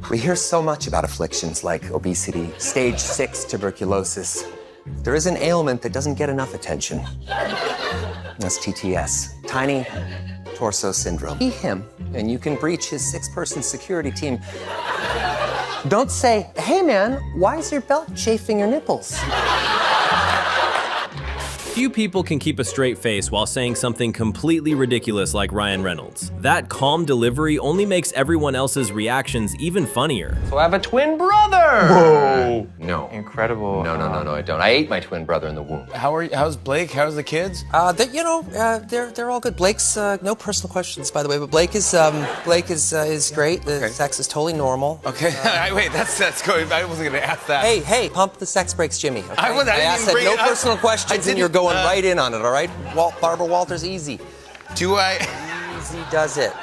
We hear so much about afflictions like obesity, stage 6 tuberculosis. There is an ailment that doesn't get enough attention. That's TTS, tiny torso syndrome. Be him, and you can breach his 6-person security team. Don't say, hey man, why is your belt chafing your nipples? Few people can keep a straight face while saying something completely ridiculous like Ryan Reynolds. That calm delivery only makes everyone else's reactions even funnier. So I have a twin brother! Whoa! No. Incredible. No, I don't. I ate my twin brother in the womb. How's Blake? How's the kids? They're all good. Blake's no personal questions, by the way, but Blake is great. The sex is totally normal. Okay. Wait, that's going. I wasn't gonna ask that. Hey, pump the sex brakes, Jimmy. Okay? I said no personal questions, and you're going right in on it. All right, Barbara Walters, easy. Do I? Easy does it.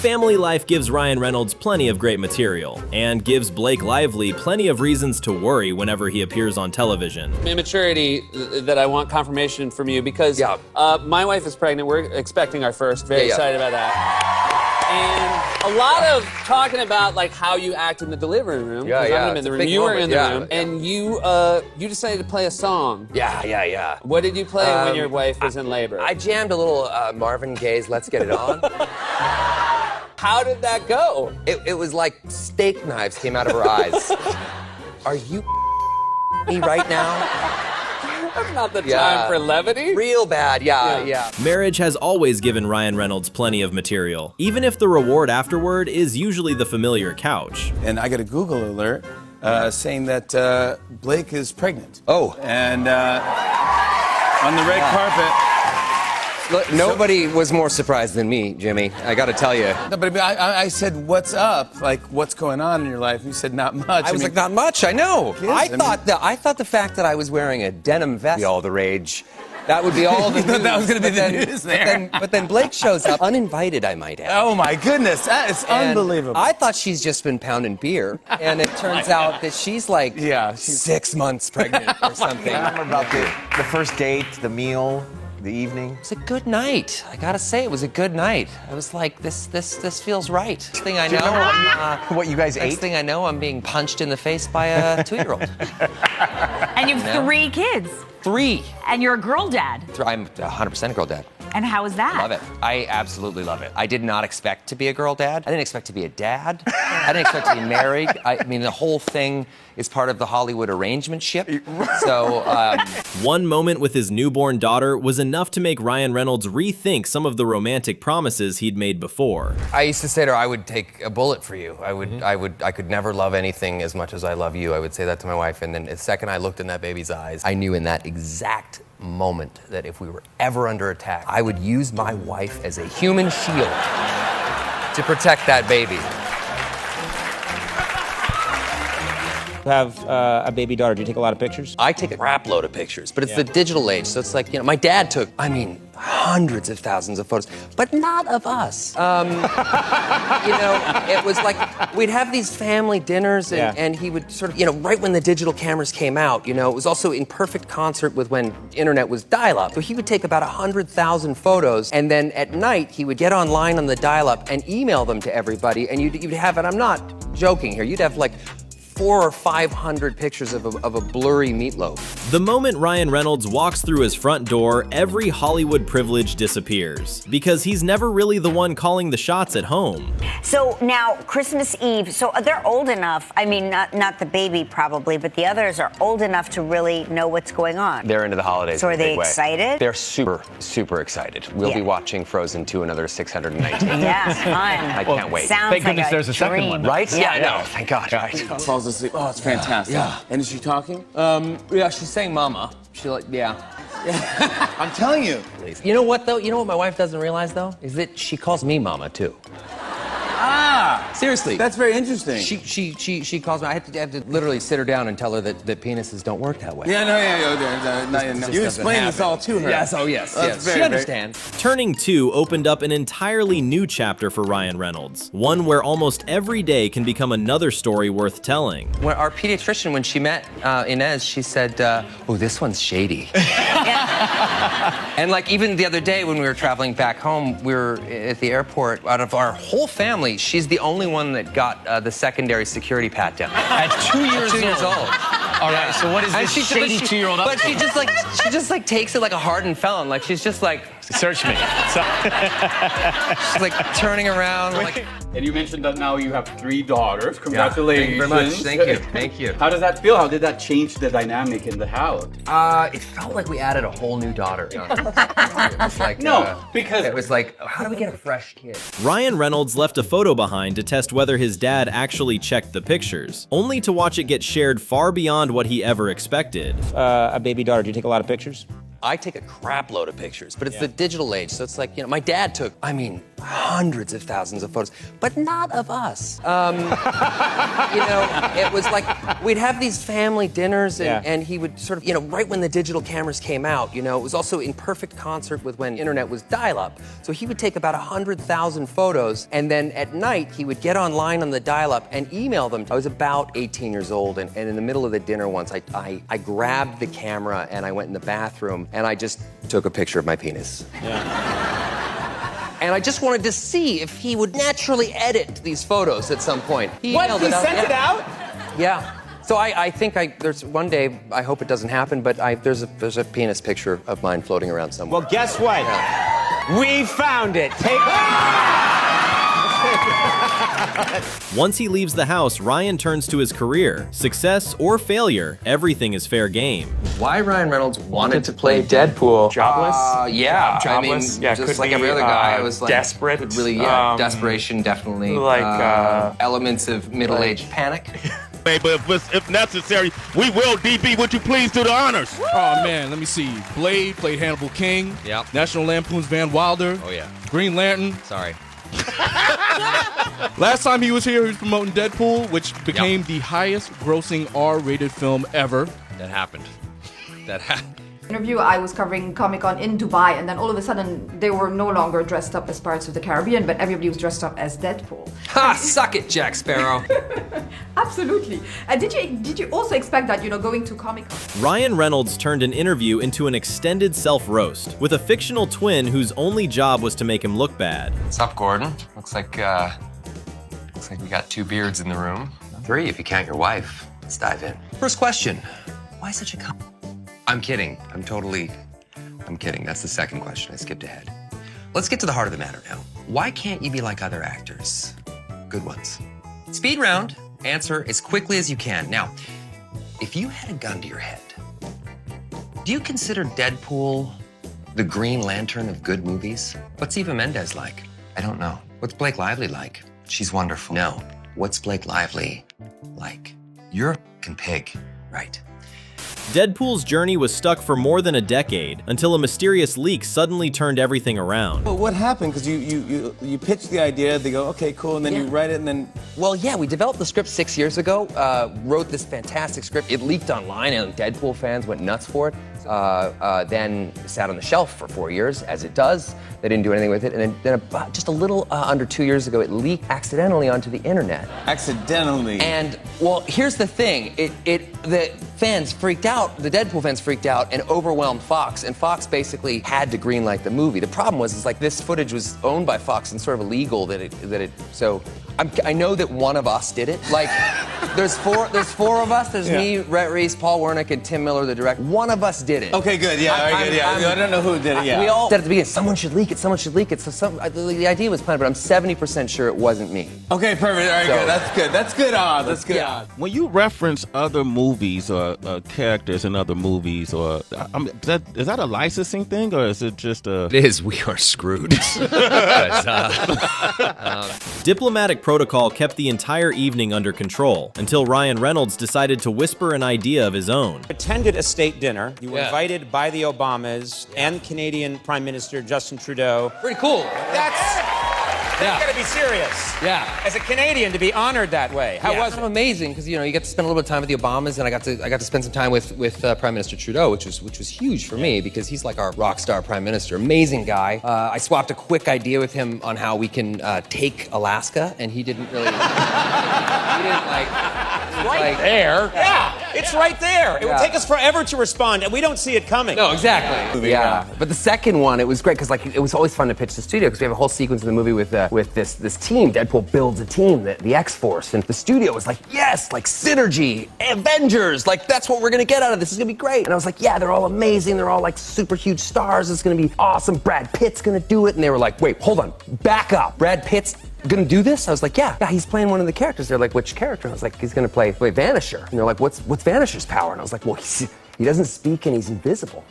Family Life gives Ryan Reynolds plenty of great material, and gives Blake Lively plenty of reasons to worry whenever he appears on television. Immaturity that I want confirmation from you because my wife is pregnant. We're expecting our first. Very excited about that. And a lot of talking about like how you act in the delivery room. I'm in the room. You were in the room, and you decided to play a song. Yeah. What did you play when your wife was in labor? I jammed a little Marvin Gaye's "Let's Get It On." How did that go? It was like steak knives came out of her eyes. Are you me right now? That's not the time for levity. Real bad, yeah. Marriage has always given Ryan Reynolds plenty of material, even if the reward afterward is usually the familiar couch. And I got a Google alert saying that Blake is pregnant. Oh. And on the red carpet. Look, nobody was more surprised than me, Jimmy. I got to tell you. No, but I said, what's up? Like, what's going on in your life? You said, not much. I was like, not much. I know. Kids, I thought the fact that I was wearing a denim vest be all the rage. That would be all the news. That was going to be the news there. But then Blake shows up, uninvited, I might add. Oh my goodness, that is unbelievable. I thought she's just been pounding beer, and it turns out that she's like 6 months pregnant or something. I remember about the first date, the meal, the evening. It was a good night. I gotta say, it was a good night. I was like, this feels right. Next thing I know, what you guys ate? Next thing I know, I'm being punched in the face by a 2-year-old. And you have 3 kids. 3. And you're a girl dad. I'm 100% a girl dad. And how is that? Love it. I absolutely love it. I did not expect to be a girl dad. I didn't expect to be a dad. I didn't expect to be married. I mean, the whole thing is part of the Hollywood arrangementship. So, One moment with his newborn daughter was enough to make Ryan Reynolds rethink some of the romantic promises he'd made before. I used to say to her, I would take a bullet for you. I could never love anything as much as I love you. I would say that to my wife. And then the second I looked in that baby's eyes, I knew in that exact moment that if we were ever under attack, I would use my wife as a human shield to protect that baby. Have a baby daughter. Do you take a lot of pictures? I take a crap load of pictures, but it's the digital age, so it's like, my dad took, hundreds of thousands of photos, but not of us. It was like, we'd have these family dinners, and he would sort of, right when the digital cameras came out, it was also in perfect concert with when internet was dial-up. So he would take about 100,000 photos, and then at night, he would get online on the dial-up and email them to everybody, and you'd have, and I'm not joking here, you'd have like 400 or 500 pictures of a blurry meatloaf. The moment Ryan Reynolds walks through his front door, every Hollywood privilege disappears, because he's never really the one calling the shots at home. So now, Christmas Eve, so they're old enough, not the baby probably, but the others are old enough to really know what's going on. They're into the holidays. So are they in a big way. excited? They're super, super excited. We'll be watching Frozen 2 another 619 times. Yeah, fun. I can't wait. Sounds Thank like goodness a there's a second dream. one. Right? Yeah, I know. Thank God. Right. Falls asleep. Oh, it's fantastic. Yeah. And is she talking? Yeah, she's saying mama. I'm telling you. You know what, though? You know what my wife doesn't realize, though? Is that she calls me mama, too. Seriously. That's very interesting. She calls me. I have to literally sit her down and tell her that penises don't work that way. No. You explained this all to her. Yes, yes. She understands. Turning 2 opened up an entirely new chapter for Ryan Reynolds, one where almost every day can become another story worth telling. When our pediatrician, when she met Inez, she said, oh, this one's shady. And like even the other day when we were traveling back home, we were at the airport. Out of our whole family, she's the only one that got the secondary security pat down. At 2 years 2 years old. All right, so what is this shady 2-year-old up But to? she just like takes it like a hardened felon. Like she's just like Search me. she's like turning around. Like, And you mentioned that now you have 3 daughters. Congratulations. Thank you very much. Thank you. Thank you. How does that feel? How did that change the dynamic in the house? It felt like we added a whole new daughter. It was like because it was like, how do we get a fresh kid? Ryan Reynolds left a photo behind to test whether his dad actually checked the pictures, only to watch it get shared far beyond what he ever expected. A baby daughter. Do you take a lot of pictures? I take a crap load of pictures, but it's the digital age, so it's like, my dad took, hundreds of thousands of photos, but not of us. It was like, we'd have these family dinners, and he would sort of, right when the digital cameras came out, it was also in perfect concert with when internet was dial-up. So he would take about 100,000 photos, and then at night, he would get online on the dial-up and email them. I was about 18 years old, and in the middle of the dinner once, I grabbed the camera and I went in the bathroom, and I just took a picture of my penis. And I just wanted to see if he would naturally edit these photos at some point. He sent it out? Yeah. So I think there's one day, I hope it doesn't happen, but there's a penis picture of mine floating around somewhere. Well, guess what? We found it. Once he leaves the house, Ryan turns to his career. Success or failure, everything is fair game. Why Ryan Reynolds wanted to play Deadpool? Jobless? Yeah. Jobless? Yeah, just could like be, every other guy, I was like desperate. Really, desperation definitely. Elements of middle-aged panic. But if necessary, we will, DB, would you please do the honors? Oh, man, let me see. Blade played Hannibal King. Yep. National Lampoon's Van Wilder. Oh, yeah. Green Lantern. Sorry. Last time he was here, he was promoting Deadpool, which became the highest grossing R-rated film ever. That happened. Interview, I was covering Comic-Con in Dubai, and then all of a sudden they were no longer dressed up as Pirates of the Caribbean, but everybody was dressed up as Deadpool. Ha! Suck it, Jack Sparrow. Absolutely. Did you also expect that, going to Comic-Con? Ryan Reynolds turned an interview into an extended self-roast, with a fictional twin whose only job was to make him look bad. What's up, Gordon? Looks like we got 2 beards in the room. 3 if you count your wife. Let's dive in. First question, why such a I'm kidding. I'm kidding. That's the second question. I skipped ahead. Let's get to the heart of the matter now. Why can't you be like other actors? Good ones. Speed round. Answer as quickly as you can. Now, if you had a gun to your head, do you consider Deadpool the Green Lantern of good movies? What's Eva Mendes like? I don't know. What's Blake Lively like? She's wonderful. No. What's Blake Lively like? You're a f***ing pig, right? Deadpool's journey was stuck for more than a decade, until a mysterious leak suddenly turned everything around. Well, what happened? Because you pitch the idea, they go, okay, cool, and then you write it, and then... Well, yeah, we developed the script 6 years ago, wrote this fantastic script. It leaked online, and Deadpool fans went nuts for it. Then sat on the shelf for 4 years, as it does. They didn't do anything with it, and then about just a little under 2 years ago, it leaked accidentally onto the internet. Accidentally? And, well, here's the thing. The fans freaked out, the Deadpool fans freaked out and overwhelmed Fox, and Fox basically had to greenlight the movie. The problem was, this footage was owned by Fox and sort of illegal so I know that one of us did it. Like, there's four of us. There's me, Rhett Reese, Paul Wernick, and Tim Miller, the director. One of us did it. Okay, good. Yeah, I don't know who did it. Yeah. We all said at the beginning, someone should leak it. Someone should leak it. So the idea was planned, but I'm 70% sure it wasn't me. Okay, perfect. All right, good. That's good. That's good odds. That's good odds. When you reference other movies or characters in other movies, or is that a licensing thing, or is it just a? It is. We are screwed. Diplomatic protocol kept the entire evening under control, until Ryan Reynolds decided to whisper an idea of his own. Attended a state dinner. You were invited by the Obamas and Canadian Prime Minister Justin Trudeau. Pretty cool. That's gotta be serious. Yeah. As a Canadian, to be honored that way. How was it? Amazing, because you get to spend a little bit of time with the Obamas, and I got to spend some time with Prime Minister Trudeau, which was huge for me because he's like our rock star Prime Minister, amazing guy. I swapped a quick idea with him on how we can take Alaska, and he didn't really. He didn't like. Right there. Yeah. It's right there. It would take us forever to respond, and we don't see it coming. No, exactly. Yeah. But the second one, it was great because like it was always fun to pitch the studio because we have a whole sequence in the movie with this team. Deadpool builds a team, the X-Force, and the studio was like, yes, like synergy, Avengers, like that's what we're gonna get out of this. It's gonna be great. And I was like, yeah, they're all amazing. They're all like super huge stars. It's gonna be awesome. Brad Pitt's gonna do it. And they were like, wait, hold on, back up. Brad Pitt's gonna do this? I was like, yeah, he's playing one of the characters. They're like, which character? I was like, he's gonna play Vanisher. And they're like, what's Vanisher's power? And I was like, well, he doesn't speak and he's invisible.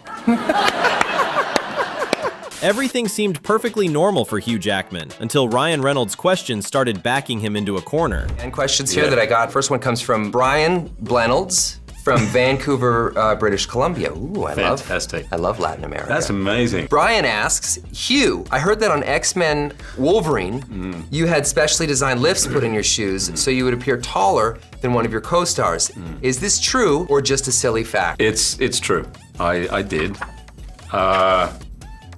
Everything seemed perfectly normal for Hugh Jackman until Ryan Reynolds' questions started backing him into a corner. And questions here that I got. First one comes from Brian Reynolds from Vancouver, British Columbia. Ooh, Fantastic. I love Latin America. That's amazing. Brian asks, Hugh, I heard that on X-Men Wolverine, you had specially designed lifts put in your shoes so you would appear taller than one of your co-stars. Is this true or just a silly fact? It's true. I did.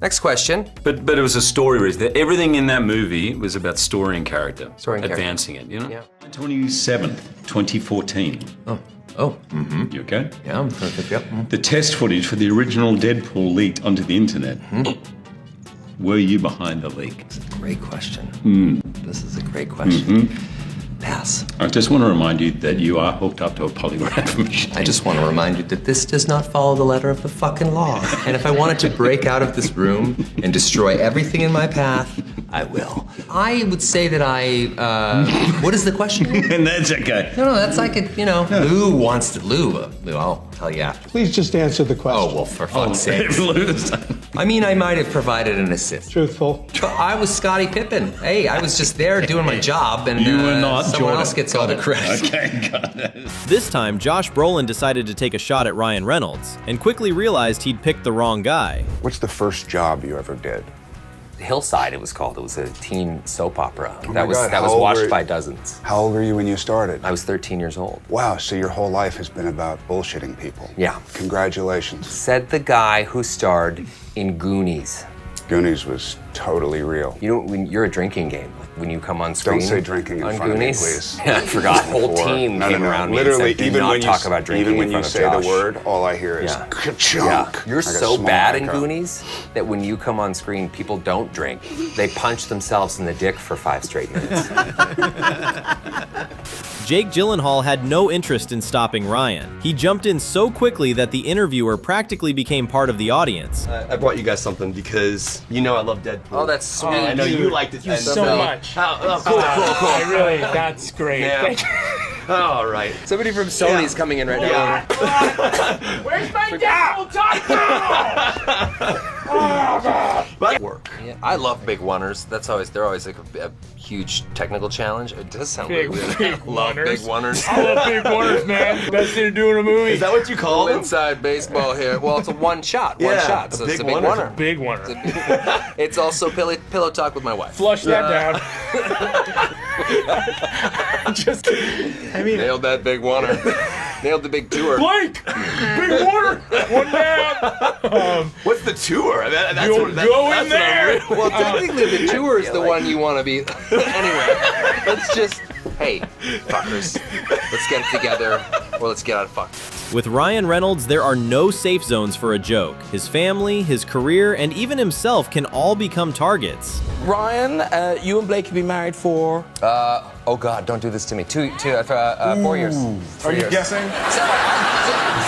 Next question. But it was a story reason. Everything in that movie was about story and character. Story and advancing it, you know? Yeah. 27th, 2014. You okay? Yeah, I'm perfect, yep. The test footage for the original Deadpool leaked onto the internet. Were you behind the leak? That's a great question. This is a great question. Pass. I just want to remind you that you are hooked up to a polygraph machine. I just want to remind you that this does not follow the letter of the fucking law. And if I wanted to break out of this room and destroy everything in my path, I will. I would say that what is the question? And that's okay. No, that's like Lou wants to, Lou, I'll tell you after. Please just answer the question. Oh, well, for fuck's sake. I mean, I might have provided an assist. Truthful. But I was Scottie Pippen. Hey, I was just there doing my job, and you were not someone else gets all the credit. Okay, got it. This time, Josh Brolin decided to take a shot at Ryan Reynolds and quickly realized he'd picked the wrong guy. What's the first job you ever did? Hillside, it was called. It was a teen soap opera. Oh that was watched by dozens. How old were you when you started? I was 13 years old. Wow, so your whole life has been about bullshitting people. Yeah. Congratulations. Said the guy who starred in Goonies. Goonies was totally real. You know, when you're a drinking game, like when you come on screen. Don't say drinking in on front Goonies. of me, please. Yeah, I forgot. The whole team came around me Literally, and said, do not talk about drinking even when in you front say of Josh. the word, all I hear is ka-chunk. You're so bad in Goonies that when you come on screen, people don't drink. They punch themselves in the dick for 5 straight minutes. Jake Gyllenhaal had no interest in stopping Ryan. He jumped in so quickly that the interviewer practically became part of the audience. I brought you guys something because you know I love Deadpool. Oh, that's sweet. I know you liked it. Thank you so much. Cool. I really, that's great. Yeah. Thank you. All right. Somebody from Sony's coming in right now. Where's my Deadpool taco? Oh, God. But yeah, I love big oneers. They're always like a huge technical challenge. It does sound Big weird. oneers. Big oneers. I love big oneers, man. Best thing to do in a movie. Is that what you call them? Inside baseball here. Well, it's a one shot. Yeah, One shot. So it's a big oneer. Big oneer. It's also pillow talk with my wife. Flush that down. Nailed that big oneer. Nailed the big tour. Blake! Big water! One down! What's the tour? I mean, Go in there! Well, technically the tour is the one you want to be. Anyway, let's just, hey, fuckers, let's get it together, or let's get out of fuck. With Ryan Reynolds, there are no safe zones for a joke. His family, his career, and even himself can all become targets. Ryan, you and Blake have been married for? Oh God, don't do this to me. 4 years. Are you guessing?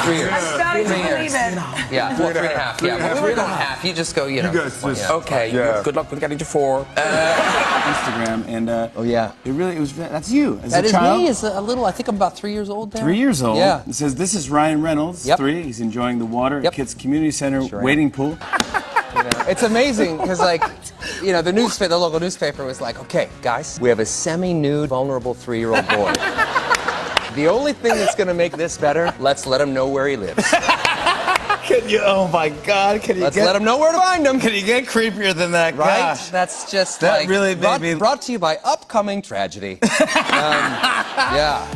3 years. I'm starting to believe it. Yeah, 3.5. Yeah, well, we were going half. You just go, you know. You guys just, okay, good luck with getting to 4. Instagram, and oh yeah, that's you as that a is child? me as a little. I think I'm about 3 years old there. 3 years old. Yeah. It says this is Ryan Reynolds. Yep. 3. He's enjoying the water at Kids Community Center wading pool. It's amazing because, like, you know, the local newspaper was like, okay, guys, we have a semi-nude, vulnerable 3-year-old boy. The only thing that's going to make this better, let's let him know where he lives. Can you? Oh my God! Can you? Let's let him know where to find him. Can you get creepier than that? Right? Gosh. That's just that like really made me brought to you by upcoming tragedy. Yeah.